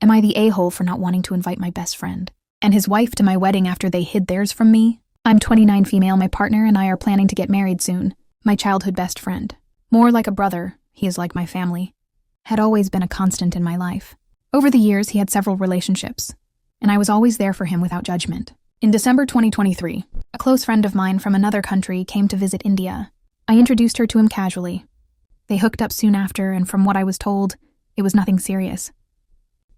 Am I the a-hole for not wanting to invite my best friend and his wife to my wedding after they hid theirs from me? I'm 29 female, my partner and I are planning to get married soon. My childhood best friend. More like a brother, he is like my family. Had always been a constant in my life. Over the years, he had several relationships, and I was always there for him without judgment. In December 2023, a close friend of mine from another country came to visit India. I introduced her to him casually. They hooked up soon after, and from what I was told, it was nothing serious.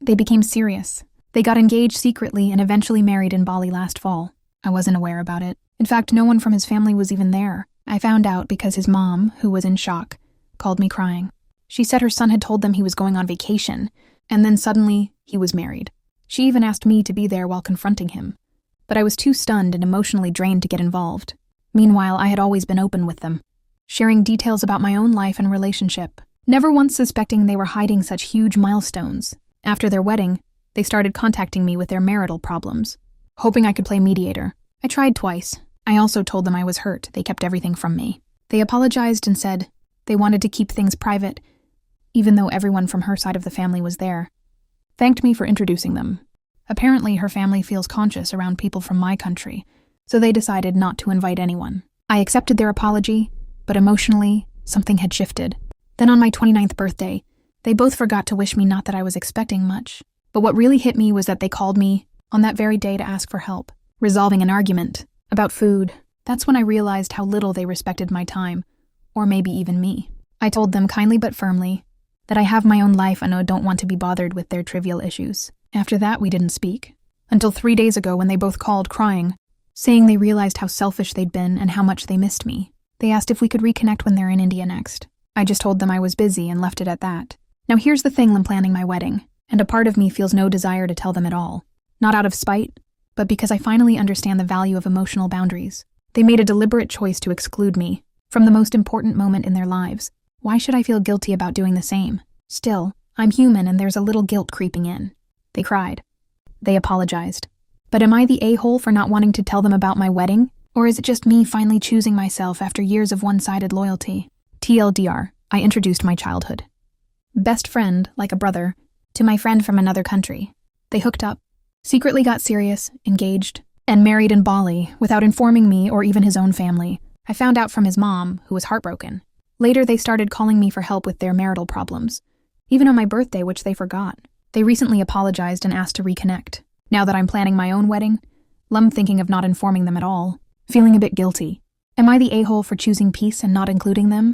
They became serious. They got engaged secretly and eventually married in Bali last fall. I wasn't aware about it. In fact, no one from his family was even there. I found out because his mom, who was in shock, called me crying. She said her son had told them he was going on vacation, and then suddenly, he was married. She even asked me to be there while confronting him, but I was too stunned and emotionally drained to get involved. Meanwhile, I had always been open with them, sharing details about my own life and relationship, never once suspecting they were hiding such huge milestones. After their wedding, they started contacting me with their marital problems, hoping I could play mediator. I tried twice. I also told them I was hurt. They kept everything from me. They apologized and said they wanted to keep things private, even though everyone from her side of the family was there. Thanked me for introducing them. Apparently, her family feels conscious around people from my country, so they decided not to invite anyone. I accepted their apology, but emotionally, something had shifted. Then on my 29th birthday, they both forgot to wish me, not that I was expecting much. But what really hit me was that they called me on that very day to ask for help, resolving an argument about food. That's when I realized how little they respected my time, or maybe even me. I told them kindly but firmly that I have my own life and don't want to be bothered with their trivial issues. After that, we didn't speak. Until 3 days ago when they both called crying, saying they realized how selfish they'd been and how much they missed me. They asked if we could reconnect when they're in India next. I just told them I was busy and left it at that. Now here's the thing, I'm planning my wedding, and a part of me feels no desire to tell them at all. Not out of spite, but because I finally understand the value of emotional boundaries. They made a deliberate choice to exclude me from the most important moment in their lives. Why should I feel guilty about doing the same? Still, I'm human and there's a little guilt creeping in. They cried. They apologized. But am I the a-hole for not wanting to tell them about my wedding? Or is it just me finally choosing myself after years of one-sided loyalty? TLDR, I introduced my childhood best friend, like a brother, to my friend from another country. They hooked up, secretly got serious, engaged, and married in Bali without informing me or even his own family. I found out from his mom, who was heartbroken. Later, they started calling me for help with their marital problems, even on my birthday, which they forgot. They recently apologized and asked to reconnect. Now that I'm planning my own wedding, I'm thinking of not informing them at all, feeling a bit guilty. Am I the a-hole for choosing peace and not including them?